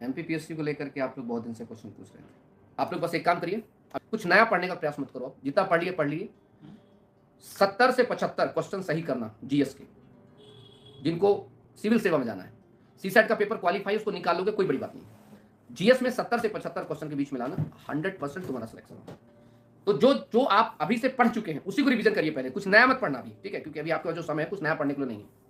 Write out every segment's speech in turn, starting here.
MPPSC को लेकर के आप लोग बहुत दिन से क्वेश्चन पूछ रहे थे। आप लोग बस एक काम करिए, कुछ नया पढ़ने का प्रयास मत करो। आप जितना पढ़ लिए 70 से 75 क्वेश्चन सही करना जीएस के, जिनको सिविल सेवा में जाना है। सीसेट का पेपर क्वालिफाई, उसको निकाल लोगे, कोई बड़ी बात नहीं। जीएस में 70 से 75 क्वेश्चन के बीच में लाना, 100% तुम्हारा सिलेक्शन होगा। तो जो आप अभी से पढ़ चुके हैं उसी को रिवीजन करिए पहले, कुछ नया मत पढ़ना अभी, ठीक है? क्योंकि अभी आपका जो समय है कुछ नया पढ़ने के लिए नहीं है।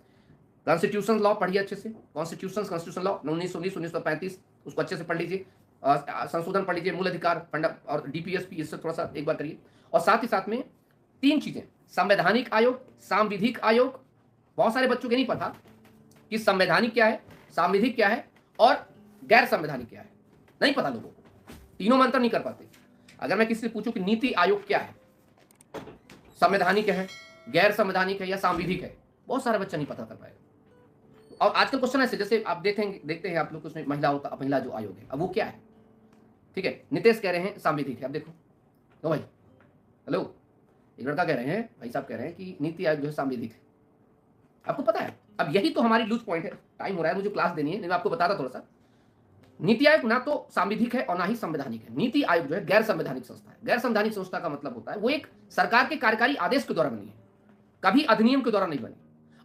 कॉन्स्टिट्यूशन लॉ पढ़िए अच्छे से, कॉन्स्टिट्यूशन लॉ 1919 1935 उसको अच्छे से पढ़ लीजिए। संशोधन पढ़ लीजिए, मूल अधिकार फंड और डीपीएसपी, इससे थोड़ा सा एक बार करिए। और साथ ही साथ में 3 चीजें, संवैधानिक आयोग, सांविधिक आयोग। बहुत सारे बच्चों को नहीं पता कि संवैधानिक क्या है, सांविधिक क्या है और गैर संवैधानिक क्या है, नहीं पता लोगों को, तीनों में अंतर नहीं कर पाते। अगर मैं किसी से पूछूं कि नीति आयोग क्या है, संवैधानिक है, गैर संवैधानिक है या सांविधिक है, बहुत सारे बच्चा नहीं पता कर पाएगा। और आजकल क्वेश्चन ऐसे, जैसे आप देखते हैं आप लोग, उसमें महिला जो आयोग है, अब वो क्या है, ठीक है? नितेश कह रहे हैं सांविधिक है। अब देखो तो भाई, हेलो, एक लड़का कह रहे हैं, भाई साहब कह रहे हैं कि नीति आयोग जो है सांविधिक है। आपको पता है, अब यही तो हमारी लूज पॉइंट है। टाइम हो रहा है, मुझे क्लास देनी है, नहीं मैं आपको बताता थोड़ा सा। नीति आयोग ना तो सांविधिक है और ना ही संवैधानिक है। नीति आयोग जो है गैर संवैधानिक संस्था है। गैर संवैधानिक संस्था का मतलब होता है वो एक सरकार के कार्यकारी आदेश के द्वारा बनी है, कभी अधिनियम के द्वारा नहीं बनी।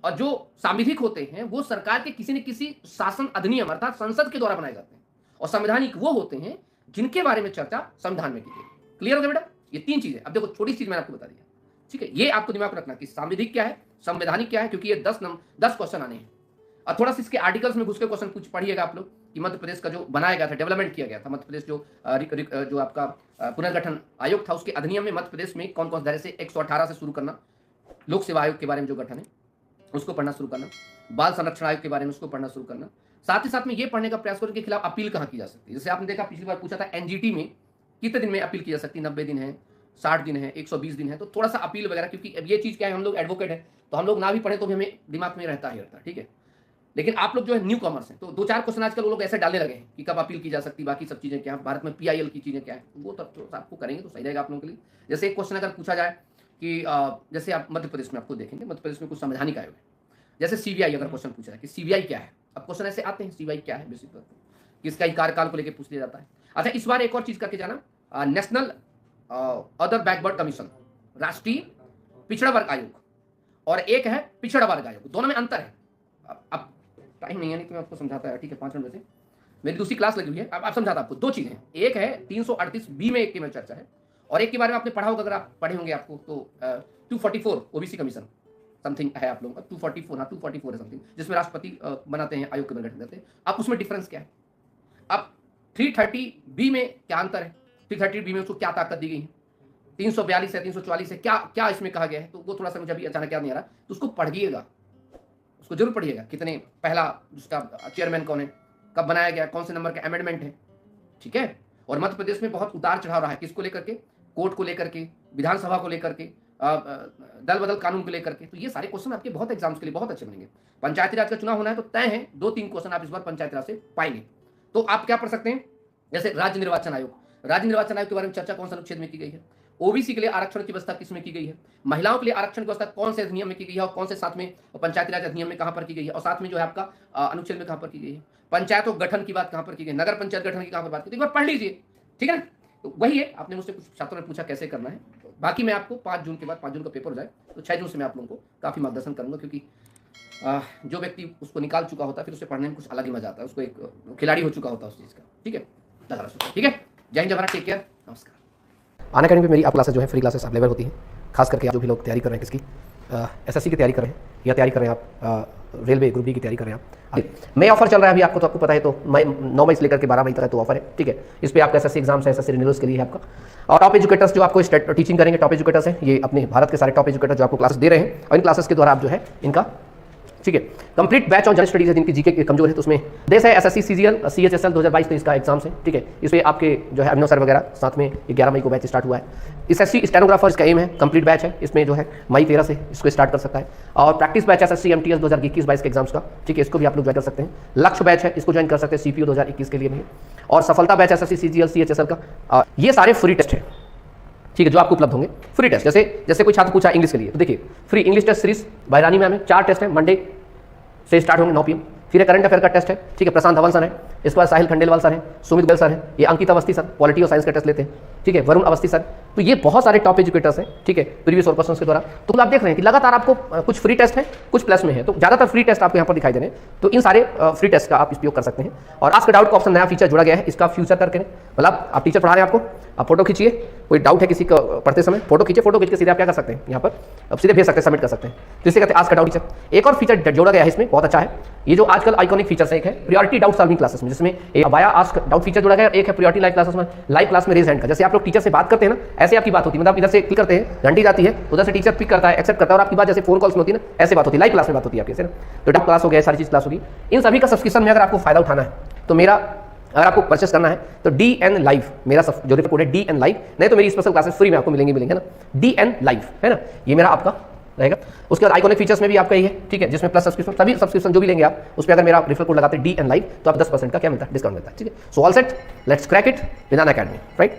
और जो सांविधिक होते हैं वो सरकार के किसी न किसी शासन अधिनियम अर्थात संसद के द्वारा बनाए जाते हैं। और संवैधानिक वो होते हैं जिनके बारे में चर्चा संविधान में की गई। क्लियर हो गया बेटा? ये 3 चीजें। अब देखो, छोटी चीज मैंने आपको बता दिया, ठीक है? ये आपको दिमाग में रखना कि सांविधिक क्या है, संवैधानिक क्या है, क्योंकि ये 10 क्वेश्चन आने हैं। और थोड़ा सा इसके आर्टिकल्स में घुस के क्वेश्चन कुछ पढ़िएगा आप लोग कि मध्य प्रदेश का जो बनाया गया था, डेवलपमेंट किया गया था, मध्य प्रदेश जो आपका पुनर्गठन आयोग था, उसके अधिनियम में मध्य प्रदेश में कौन कौन से, जैसे 118 से शुरू करना, लोक सेवा आयोग के बारे में जो गठन है उसको पढ़ना शुरू करना, बाल संरक्षण आयोग के बारे में उसको पढ़ना शुरू करना। साथ ही साथ में ये पढ़ने का प्रयास करो कि खिलाफ अपील कहाँ की जा सकती है। जैसे आपने देखा, पिछली बार पूछा था एनजीटी में कितने दिन में अपील की जा सकती है, 90 दिन है, 60 दिन है, 120 दिन है। तो थोड़ा सा अपील वगैरह, क्योंकि अब ये चीज क्या है, हम लोग एडवोकेट है तो हम लोग ना भी पढ़े तो भी हमें दिमाग में रहता है, ठीक है? लेकिन आप लोग जो है न्यू कॉमर्स हैं, तो 2-4 क्वेश्चन आजकल वो लोग ऐसे डालने लगे हैं कि कब अपील की जा सकती है, बाकी सब चीजें क्या है, भारत में पीआईएल की चीजें क्या है, वो तो आपको करेंगे तो सही रहेगा आप लोगों के लिए। जैसे एक क्वेश्चन अगर पूछा जाए कि जैसे आप मध्य प्रदेश में आपको देखेंगे, मध्य प्रदेश में कुछ संवैधानिक आयोग है, जैसे सीबीआई अगर क्वेश्चन पूछा जाए कि सीबीआई क्या है, अब क्वेश्चन ऐसे आते हैं, सीबीआई क्या है, बेसिक तौर पर किसका ही कार्यकाल को लेकर पूछ लिया जाता है। अच्छा, इस बार एक और चीज करके जाना, नेशनल अदर बैकवर्ड कमीशन, राष्ट्रीय पिछड़ा वर्ग आयोग, और एक है पिछड़ा वर्ग आयोग, दोनों में अंतर है। अब टाइम नहीं है, नहीं तो मैं आपको समझाता है, ठीक है? 5 मिनट में से मेरी दूसरी क्लास लगी हुई है, अब आप समझाता आपको। 2 चीजें, एक है 338B में एक की में चर्चा है, और एक के बारे में आपने पढ़ा होगा, अगर आप पढ़े होंगे आपको तो 244 ओबीसी कमीशन समथिंग है आप लोगों का, 244, हाँ 244 है समथिंग, जिसमें राष्ट्रपति बनाते हैं, आयोग के गठन करते हैं। अब उसमें डिफरेंस क्या है? अब 330B में क्या अंतर है, 330B में उसको क्या ताकत दी गई है, 342 है, 344 है, क्या इसमें कहा गया है? तो वो थोड़ा सा मुझे अभी अचानक याद नहीं आ रहा, तो उसको पढ़िएगा, उसको जरूर पढ़िएगा। कितने, पहला उसका चेयरमैन कौन है, कब बनाया गया, कौन से नंबर का अमेंडमेंट है, ठीक है? और मध्य प्रदेश में बहुत उतार चढ़ाव रहा है, किसको लेकर के, कोर्ट को लेकर के, विधानसभा को लेकर के, दल बदल कानून को लेकर के। तो ये सारे क्वेश्चन आपके बहुत एग्जाम्स के लिए बहुत अच्छे बनेंगे। पंचायती राज का चुनाव होना है तो तय है 2-3 क्वेश्चन आप इस बार पंचायती राज से पाएंगे। तो आप क्या पढ़ सकते हैं, जैसे राज्य निर्वाचन आयोग, राज्य निर्वाचन आयोग के बारे में चर्चा कौन सा अनुच्छेद में की गई है, ओबीसी के लिए आरक्षण की व्यवस्था किसमें की गई है, महिलाओं के लिए आरक्षण की व्यवस्था कौन से अधिनियम में की गई है और कौन से साथ में पंचायती राज अधिनियम में कहां पर की गई है, और साथ में जो है आपका अनुच्छेद में कहां पर की गई है, पंचायतों गठन की बात कहां पर की गई, नगर पंचायत गठन की कहां पर बात की, एक बार पढ़ लीजिए, ठीक है ना? तो वही है, आपने मुझसे कुछ छात्रों ने पूछा कैसे करना है, तो बाकी मैं आपको 5 जून के बाद, 5 जून का पेपर हो जाए तो 6 जून से मैं आप लोगों को काफी मार्गदर्शन करूंगा, क्योंकि जो व्यक्ति उसको निकाल चुका होता है फिर उसे पढ़ने में कुछ अलग ही मजा आता है, उसको एक खिलाड़ी हो चुका होता है उस चीज का, ठीक है? ठीक है, जय हिंद, जय भारत, टेक केयर, नमस्कार। अन अकेडमी पे मेरी आप क्लासेस जो है फ्री क्लासेस अवेलेबल होती हैं, खास करके जो भी लोग तैयारी कर रहे हैं, किसकी एसएससी की तैयारी कर रहे हैं या तैयारी कर रहे हैं आप रेलवे ग्रुप बी की तैयारी कर रहे हैं आप। मई ऑफर चल रहा है अभी, आपको पता है, तो 9 मई से लेकर के 12 मई तक है तो ऑफर है, ठीक है? इस पर आपका एसएससी एग्जाम्स है, एसएससी रिन्यूअल्स के लिए है आपका। और टॉप एजुकेटर्स जो आपको टीचिंग करेंगे, टॉप एजुकेटर्स हैं, ये अपने भारत के सारे टॉप एजुकेटर जो आपको क्लासेस दे रहे हैं, और इन क्लासेस के द्वारा आप जो है इनका, ठीक है, complete batch on general studies है, जिनकी जीके कमजोर है तो उसमें देश है एसएससी सीजीएल सीएचएसएल 2022 तो इसका एग्जाम्स है, ठीक है? इस पे आपके जो है अभिनव सर वगैरह साथ में 11 मई को बैच स्टार्ट हुआ है। एसएससी स्टेनोग्राफर इसका एम है, कंप्लीट बैच है, इसमें जो है मई 13 से इसको स्टार्ट कर सकता है। और प्रैक्टिस बैच एसएससी एमटीएस 2021-22 के एग्जाम्स का, ठीक है, इसको भी आप लोग ज्वाइन कर सकते हैं। लक्ष्य बैच है, इसको ज्वाइन कर सकते हैं सीपीओ 2021 के लिए भी। और सफलता बैच एसएससी सीजीएल सीएचएसएल का, ये सारे फ्री टेस्ट है, ठीक है, जो आपको उपलब्ध होंगे फ्री टेस्ट। जैसे कोई छात्र पूछा इंग्लिश के लिए, तो देखिए free English test series by Rani ma'am है, 4 टेस्ट है, मंडे से स्टार्ट होंगे 9 PM, फिर करंट अफेयर का टेस्ट है, ठीक है, प्रशांत धवन सर है, इसके बाद साहिल खंडेलवाल सर है, सुमित गोयल सर है, ये अंकित अवस्थी सर पॉलिटी और साइंस का टेस्ट लेते हैं, ठीक है, वरुण अवस्थी सर। तो ये बहुत सारे टॉप एजुकेटर्स हैं, ठीक है, प्रीवियस और क्वेश्चंस के द्वारा। तो आप देख रहे हैं कि लगातार आपको कुछ फ्री टेस्ट है, कुछ प्लस में है, तो ज़्यादातर फ्री टेस्ट आपको यहाँ पर दिखाई दे रहे हैं। तो इन सारे फ्री टेस्ट का आप उपयोग कर सकते हैं। और आज का डाउट का ऑप्शन नया फीचर जुड़ा गया है, इसका फ्यूचर करके, मतलब आप टीचर पढ़ा रहे हैं, आपको आप फोटो खींचिए, कोई डाउट है किसी को पढ़ते समय, फोटो खींचे, फोटो खींच के सीधे आप क्या कर सकते हैं, यहाँ पर अब सीधे भेज सकते हैं, सबमिट कर सकते हैं। तो इसे कहते हैं आज का डाउट फीचर। एक और फीचर जोड़ा गया है इसमें, बहुत अच्छा है, ये जो आजकल आइकॉनिक फीचर से एक है प्रायोरिटी डाउट सॉल्विंग क्लासेस में, जिसमें एक वाया आस्क डाउट फीचर जोड़ा गया है, एक है प्रायोरिटी लाइव क्लासेस में, लाइव क्लास में रेज हैंड का। जैसे आप लोग टीचर से बात करते हैं ना, ऐसे आपकी बात होती है, मतलब इधर से क्लिक करते हैं, घंटी जाती है, उधर से टीचर पिक करता है, एक्सेप्ट करता है, और आपकी बात जैसे फोन कॉल्स में होती है ना, ऐसे बात होती है, लाइव क्लास में बात होती है आपकी, तो डाउट क्लास हो गया, सारी चीज क्लास होगी। इन सभी का सब्सक्रिप्शन में अगर आपको फायदा उठाना है तो मेरा, अगर आपको परचेस करना है तो DN लाइव मेरा जो रेफर कोड है DN लाइव, नहीं तो मेरी स्पेशल क्लासेस फ्री में आपको मिलेंगे ना, DN लाइव है ना, ये मेरा आपका रहेगा। उसके बाद आइकॉनिक फीचर्स में भी आपका ये है, ठीक है, जिसमें प्लस सब्सक्रिप्शन, सभी सब्सक्रिप्शन जो भी लेंगे आप, उस पर अगर मेरा रेफर कोड लगाते हैं DN लाइव तो आप 10% का क्या मिलता है, डिस्काउंट मिलता है, ठीक है। So all set, let's crack it with Unacademy, right.